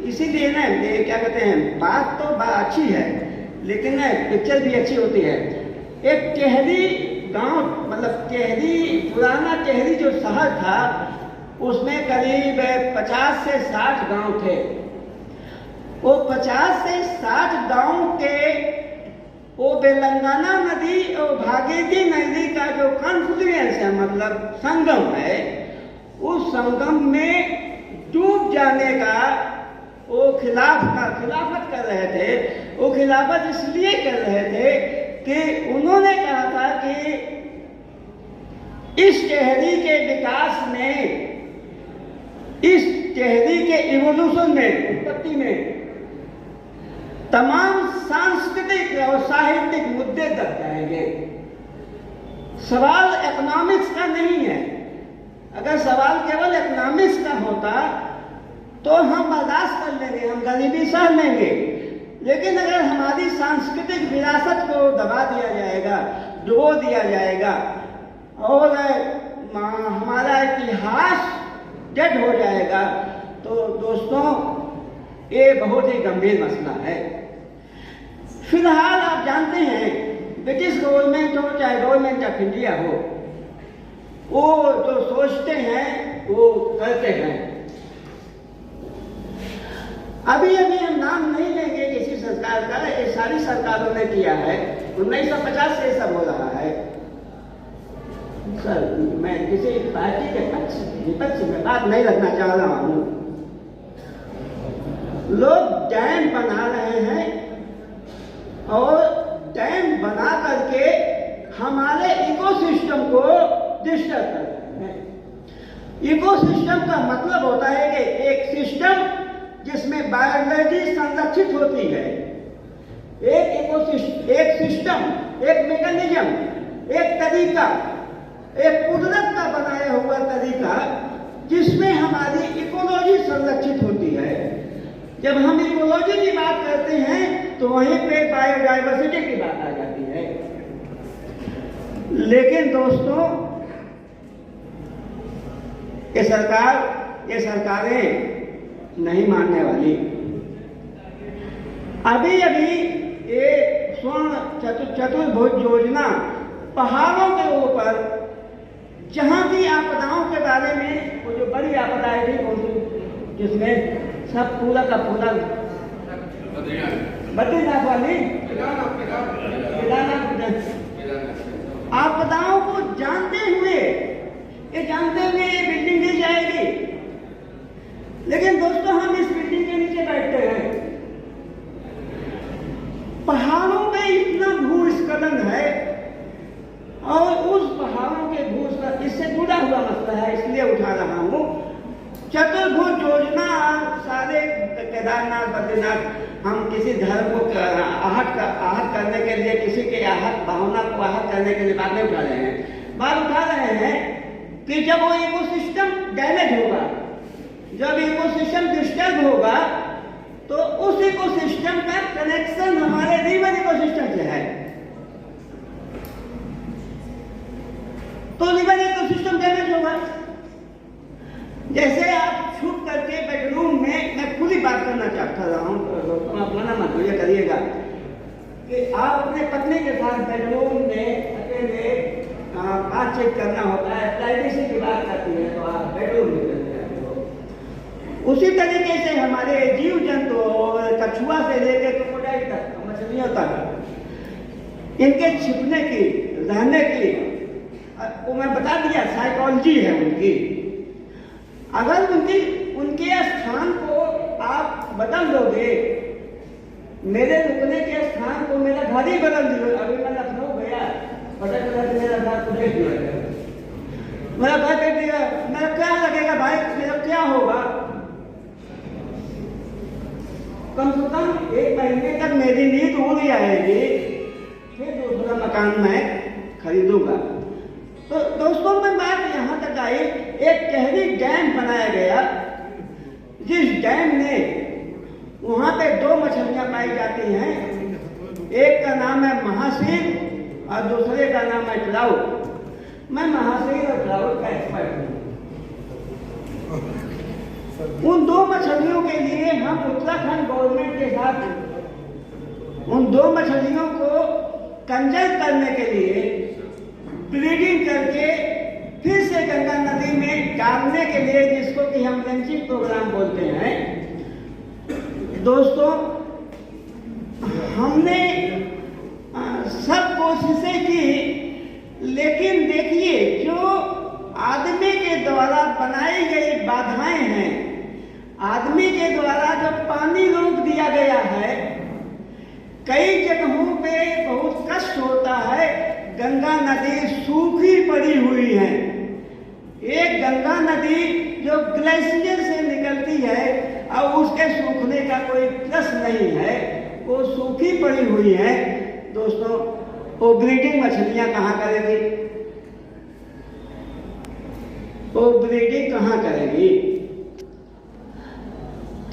इसीलिए ना ये क्या कहते हैं, बात तो अच्छी है लेकिन ना पिक्चर भी अच्छी होती है। एक टेहरी गांव, मतलब टेहरी, पुराना टेहरी जो शहर था उसमें करीब 50 से 60 गांव थे। वो 50 से 60 गांव के वो तेलंगाना नदी और भागीरथी नदी का जो कॉन्फ्लुएंस है, मतलब संगम है, उस संगम में डूब जाने का वो खिलाफत कर रहे थे। वो खिलाफत इसलिए कर रहे थे कि उन्होंने कहा था कि इस टेहरी के विकास में, इस टेहरी के इवोल्यूशन में, उत्पत्ति में तमाम सांस्कृतिक और साहित्यिक मुद्दे दब जाएंगे। सवाल इकोनॉमिक्स का नहीं है। अगर सवाल केवल इकोनॉमिक्स का होता तो हम बर्दाश्त कर लेंगे, हम गरीबी सह लेंगे, लेकिन अगर हमारी सांस्कृतिक विरासत को दबा दिया जाएगा, डुबो दिया जाएगा और हमारा इतिहास डेड हो जाएगा, तो दोस्तों ये बहुत ही गंभीर मसला है। फिलहाल आप जानते हैं ब्रिटिश गवर्नमेंट हो चाहे गवर्नमेंट ऑफ इंडिया हो, वो जो सोचते हैं वो करते हैं। अभी हम नाम नहीं लेंगे किसी सरकार का, ये सारी सरकारों ने किया है। 1950 से सब हो रहा है। सर, मैं किसी पार्टी के विपक्ष में बात नहीं रखना चाह रहा हूं। लोग डैम बना रहे हैं और डैम बना करके हमारे इकोसिस्टम को डिस्टर्ब कर रहे हैं। इकोसिस्टम का मतलब होता है कि एक सिस्टम जिसमें बायोलॉजी संरक्षित होती है, एक सिस्टम, एक मैकेनिज्म, एक तरीका, एक कुदरत का बनाया हुआ तरीका जिसमें हमारी इकोलॉजी संरक्षित होती है। जब हम इकोलॉजी की बात करते हैं तो वहीं पे बायोडाइवर्सिटी की बात आ जाती है। लेकिन दोस्तों, ये सरकारें नहीं मानने वाली। अभी ये स्वर्ण चतुर्भुज योजना पहाड़ों के ऊपर जहां भी आपदाओं के बारे में, वो जो बड़ी आपदा आई थी जिसमें सब पूरा का पूरा बद्रीनाथ वाली आपदाओं को जानते हुए ये बिल्डिंग गिर जाएगी। लेकिन दोस्तों, हम इस बिल्डिंग के नीचे बैठते हैं। पहाड़ों में इतना भूस्खलन है और उस पहाड़ों के भूस्खलन, इससे जुड़ा हुआ मसला है, इसलिए उठा रहा हूं। चतुर्भुज योजना, सारे केदारनाथ, बद्रीनाथ, हम किसी धर्म को आहत करने के लिए, किसी के भावना को आहत करने के लिए बात नहीं उठा रहे हैं। बात उठा रहे हैं कि जब वो इकोसिस्टम डैमेज होगा, जब इकोसिस्टम डिस्टर्ब होगा, तो उस इकोसिस्टम का कनेक्शन हमारे रिवर इकोसिस्टम से है। तो रिवर इकोसिस्टम डैमेज होगा। जैसे आप छुप करके बेडरूम में, मैं खुली बात करना चाहता रहा हूं, दोस्तों आप मना मत करिएगा कि आप अपने पत्नी के साथ बेडरूम में अकेले बातचीत करना होता है, प्राइवेसी की बात करती है, तो आप बेडरूम में करते हैं। उसी तरीके से हमारे जीव जंतु, कछुआ से लेकर क्रोकोडाइल तक, मछलियों तक, इनके छिपने की, रहने की, वो मैं बता दिया, साइकोलॉजी है उनकी। अगर उनके स्थान को आप बदल दोगे, मेरे रुकने के स्थान को मेरा घर ही बदल दिया। अभी मैं लखनऊ गया, मेरा घर को देख दिया, मेरा घर देख दिया, मेरा क्या लगेगा भाई, मेरा क्या होगा? कम से कम 1 महीने तक मेरी नींद उड़ जाएगी, फिर दूसरा मकान मैं खरीदूंगा। तो दोस्तों, मैं बात यहाँ तक आई, एक टेहरी डैम बनाया गया, जिस डैम ने, वहाँ पे 2 मछलियाँ पाई जाती हैं। एक का नाम है महासीर और दूसरे का नाम है ट्राउट। मैं महासीर और ट्राउट का एक्सपर्ट हूँ। उन 2 मछलियों उत्तराखंड गवर्नमेंट के साथ उन 2 मछलियों को कंजर्व करने के लिए ब्रीडिंग करके फिर से गंगा नदी में डालने के लिए, जिसको कि हम लंचिंग प्रोग्राम बोलते हैं। दोस्तों, हमने सब कोशिशें की, लेकिन देखिए जो आदमी के द्वारा बनाई गई बाधाएं हैं, आदमी के द्वारा जो पानी रोक दिया गया है, कई जगहों पे बहुत कष्ट होता है। गंगा नदी सूखी पड़ी हुई है। एक गंगा नदी जो ग्लेशियर से निकलती है और उसके सूखने का कोई प्रश्न नहीं है, वो सूखी पड़ी हुई है। दोस्तों, वो ब्रीडिंग मछलियां कहाँ करेगी? वो ब्रीडिंग कहाँ करेगी?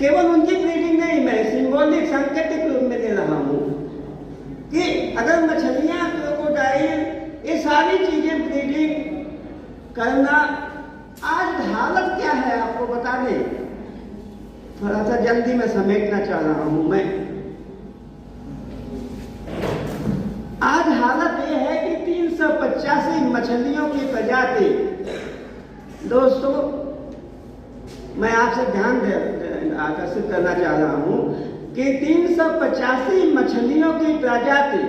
केवल उनकी ब्रीडिंग नहीं, मैं सिंबॉलिक सांकेतिक रूप में दे रहा हूं कि अगर मछलियां, क्रोकोडाइल, ये सारी चीजें ब्रीडिंग करना, आज हालत क्या है आपको बता दें। थोड़ा सा जल्दी में समेटना चाह रहा हूं मैं। आज हालत यह है कि 385 मछलियों की प्रजाति, दोस्तों मैं आपसे ध्यान आकर्षित करना चाह रहा हूं कि 385 मछलियों की प्रजाति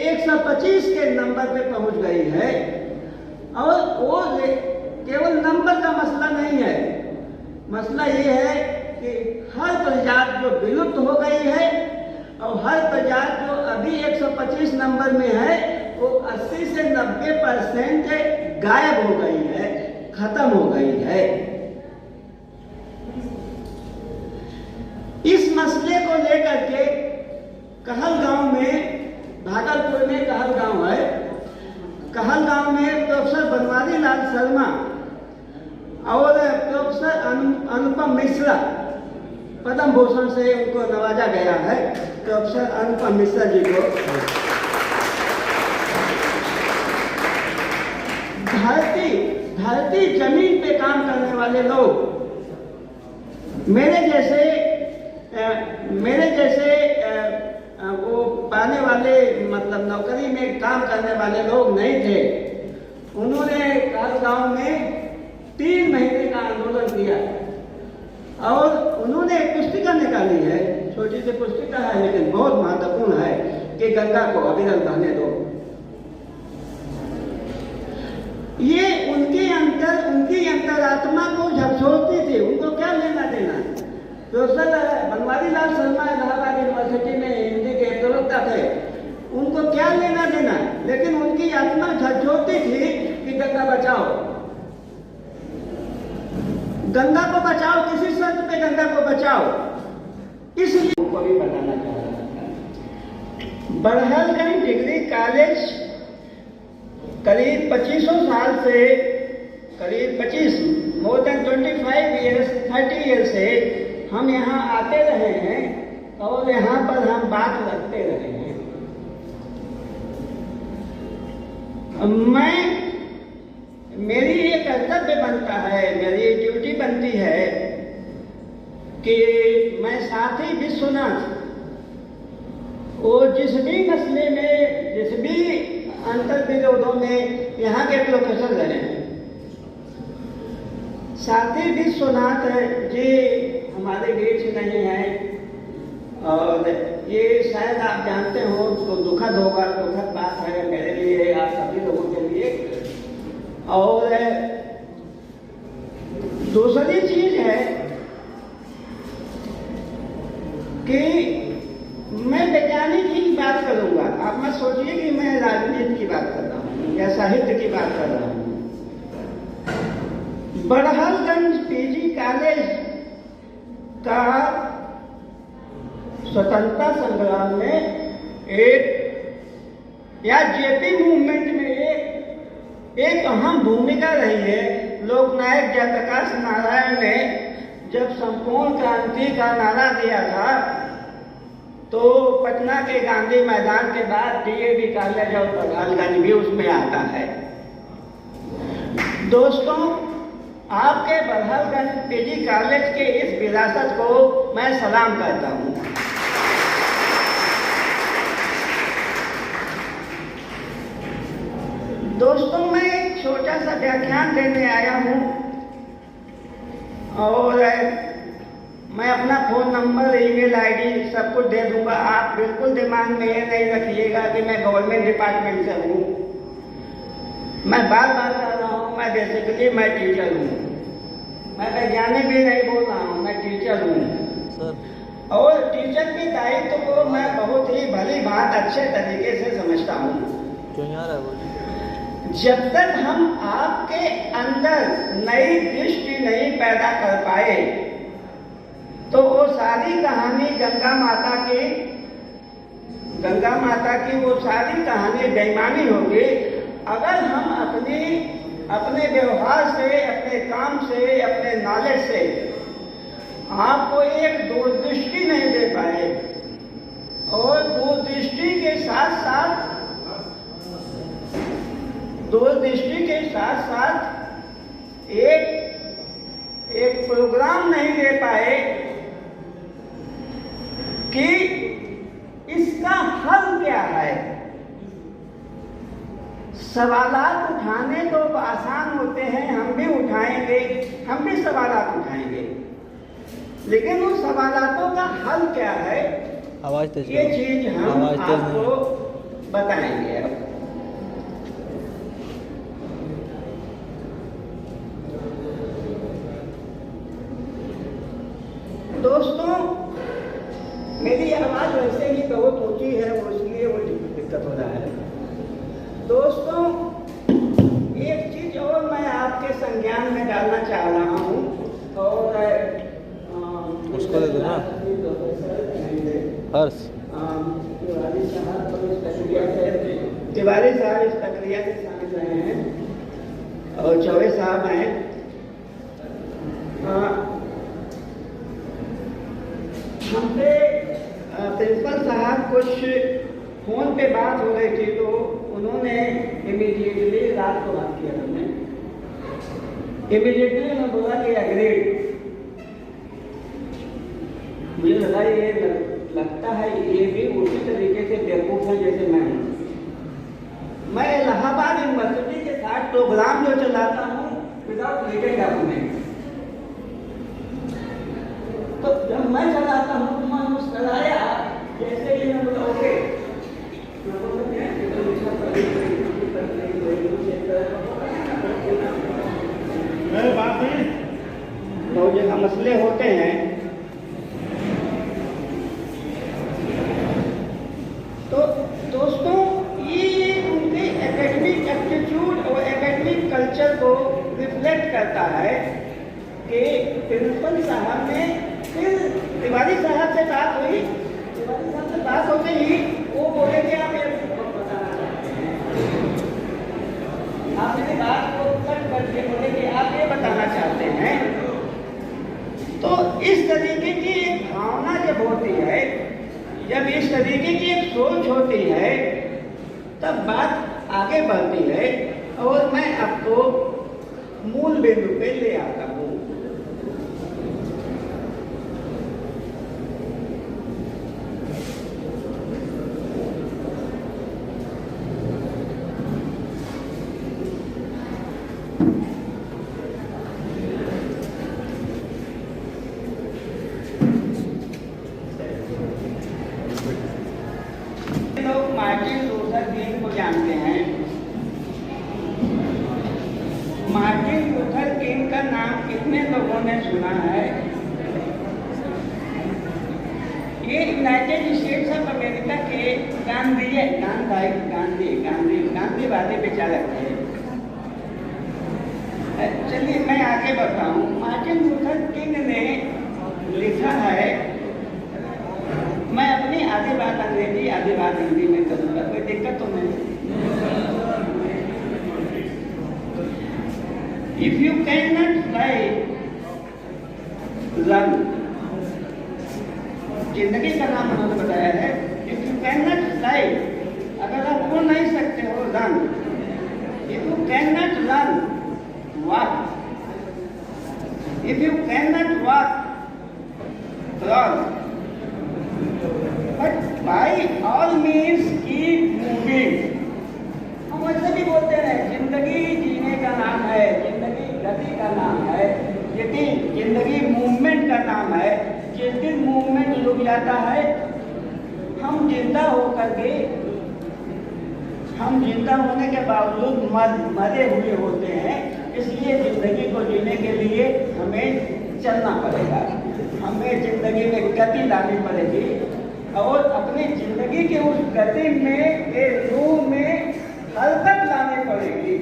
125 के नंबर पे पहुंच गई है। और वो केवल नंबर का मसला नहीं है, मसला ये है कि हर प्रजाति जो विलुप्त हो गई है और हर प्रजाति जो अभी 125 नंबर में है, वो 80 से 90% गायब हो गई है, खत्म हो गई है। इस मसले को लेकर के कहलगांव में, भागलपुर में कहलगांव है, कहलगांव में प्रोफेसर बनवारी लाल शर्मा और प्रोफेसर अनुपम मिश्रा, पद्म भूषण से उनको नवाजा गया है, प्रोफेसर अनुपम मिश्रा जी को। धरती जमीन पे काम करने वाले लोग, मेरे जैसे वो पाने वाले, मतलब नौकरी में काम करने वाले लोग नहीं थे। उन्होंने कहलगांव में 3 महीने का आंदोलन किया और उन्होंने एक पुस्तिका निकाली है, छोटी सी पुस्तिका है लेकिन बहुत महत्वपूर्ण है, कि गंगा को अविरल बहने दो। ये उनकी अंतरात्मा को झकझोरती थी। उनको क्या लेना देना? प्रोफेसर बनवारी लाल शर्मा इलाहाबाद यूनिवर्सिटी में हिंदी के प्रवक्ता थे, उनको क्या लेना देना, लेकिन उनकी आत्मा झकझोरती थी कि गंगा बचाओ, गंगा को बचाओ, किसी शर्त पे गंगा को बचाओ। इसलिए उनको भी बताना चाह रहा था। बड़हलगंज डिग्री कॉलेज करीब 25 साल से, करीब 25, मोर देन 25 ईयर्स, 30 ईयर्स से हम यहाँ आते रहे हैं और यहाँ पर हम बात रखते रहे हैं। मेरी ये कर्तव्य बनता है, मेरी ड्यूटी बनती है कि मैं साथी विश्वनाथ, वो जिस भी मसले में, जिस भी अंतर विरोधों में यहाँ के प्रोफेसर रहे हैं, साथी विश्वनाथ जी हमारे बीच नहीं है। और ये शायद आप जानते हो, तो दुखद होगा, दुखद बात है मेरे लिए, आप सभी लोगों के लिए। और दूसरी चीज है कि मैं वैज्ञानिक की बात करूंगा, आप मत सोचिए कि मैं राजनीति की बात कर रहा हूँ या साहित्य की बात कर रहा हूँ। बड़हलगंज पीजी कॉलेज का स्वतंत्रता संग्राम में या जेपी मूवमेंट में एक अहम भूमिका रही है। लोकनायक जयप्रकाश नारायण ने जब संपूर्ण क्रांति का नारा दिया था, तो पटना के गांधी मैदान के बाद डीएवी कॉलेज और बड़हलगंज भी उसमें आता है। दोस्तों, आपके बरहलगंज पीजी कॉलेज के इस विरासत को मैं सलाम करता हूँ। दोस्तों, मैं एक छोटा सा व्याख्यान देने आया हूँ और मैं अपना फ़ोन नंबर, ईमेल आईडी सब कुछ दे दूंगा। आप बिल्कुल दिमाग में ये नहीं रखिएगा कि मैं गवर्नमेंट डिपार्टमेंट से हूँ। मैं बार बार कर रहा हूँ, मैं बेसिकली मैं टीचर हूँ। मैं वैज्ञानिक भी नहीं बोल रहा हूँ, मैं टीचर हूँ। और टीचर की दायित्व को मैं बहुत ही भली बात अच्छे तरीके से समझता हूँ। जब तक हम आपके अंदर नई दृष्टि नहीं पैदा कर पाए तो वो सारी कहानी गंगा माता की वो सारी कहानी बेईमानी होगी। अगर हम अपने व्यवहार से, अपने काम से, अपने नॉलेज से आपको एक दूरदृष्टि नहीं दे पाए और दूरदृष्टि के साथ एक प्रोग्राम नहीं दे पाए कि इसका हल क्या है। सवालात उठाने तो आसान होते हैं, हम भी उठाएंगे, हम भी सवालात उठाएंगे, लेकिन उन सवालातों का हल क्या है, ये चीज हम आपको बताएंगे। दोस्तों, मेरी आवाज वैसे ही बहुत ऊंची है, वो इसलिए वो दिक्कत हो रहा है। दोस्तों, एक चीज और मैं आपके संज्ञान में डालना चाह रहा हूँ और उसको दे दो ना हर्ष। तिवारी साहब इस प्रक्रिया से शामिल रहे हैं और चौबे साहब हैं। हमसे प्रिंसिपल साहब कुछ फोन पे बात हो रही थी तो उन्होंने इमीडिएटली रात को बात किया। हमने इमीडिएटली उन्होंने बोला कि एग्रीड। मुझे लगा ये लगता है ये भी उसी तरीके से बेवकूफ है जैसे मैं हूँ। मैं इलाहाबाद यूनिवर्सिटी के साथ प्रोग्राम जो चलाता हूँ विदाउट लीगल डॉक्यूमेंट, तो जब मैं चलाता हूँ तो मैं मुस्कुराया जैसे ही मैं बोला ओके, बात है बहुत जगह मसले होते हैं। तो दोस्तों, ये उनके एकेडमिक एप्टीट्यूड और एकेडमिक कल्चर को रिफ्लेक्ट करता है कि प्रिंसिपल साहब ने फिर तिवारी साहब से बात हुई। तिवारी साहब से बात होते ही वो बोले कि आप आप मेरी बात को कट करके बोले कि आप ये बताना चाहते हैं। तो इस तरीके की एक भावना जब होती है, जब इस तरीके की एक सोच होती है, तब बात आगे बढ़ती है और मैं आपको मूल बिंदु पे ले आता हूँ। मार्टिन लूथर किंग को जानते हैं। मार्टिन लूथर किंग का नाम कितने लोगों ने सुना है? ये यूनाइटेड स्टेट्स ऑफ अमेरिका के गांधीवादी विचारक थे। चलिए मैं आगे बढ़ता हूँ। मार्टिन लूथर किंग ने लिखा है, मैं अपनी आधी बात अंग्रेजी आधी बात हिंदी में करूँगा, कोई दिक्कत तो नहीं। If you can not fly run, जिंदगी का नाम उन्होंने बताया है। If you can not fly, अगर आप उड़ नहीं सकते हो run. If you can not run walk, If you cannot walk, crawl. But by all means keep moving. हम वैसे भी बोलते हैं जिंदगी जीने का नाम है, जिंदगी गति का नाम है, जिंदगी मूवमेंट का नाम है। जिस दिन मूवमेंट रुक जाता है हम जिंदा होने के बावजूद मरे हुए होते हैं। इसलिए जिंदगी को जीने के लिए हमें चलना पड़ेगा, हमें जिंदगी में गति लानी पड़ेगी और अपनी जिंदगी के उस गति में के रूह में हरकत लानी पड़ेगी।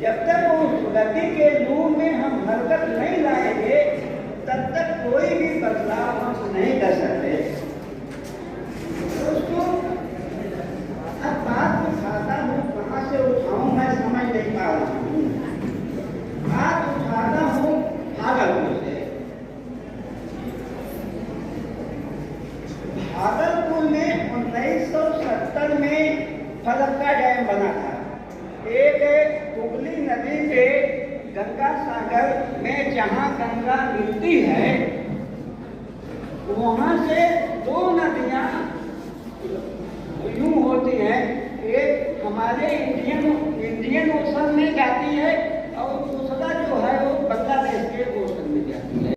जब तक उस गति के रूह में हम हरकत नहीं लाएंगे तब तक कोई भी बदलाव हम नहीं कर सकते। दोस्तों, अब बात उठाता हूँ, कहाँ से उठाऊँ मैं समझ नहीं पा रहा हूँ। बात उठाता हूँ भागलपुर से। भागलपुर में 1970 में फरक्का डैम बना था। एक हुगली नदी पे गंगा सागर में जहाँ गंगा मिलती है वहाँ से दो नदियाँ यूं होती हैं। एक हमारे इंडियन ओशन में जाती है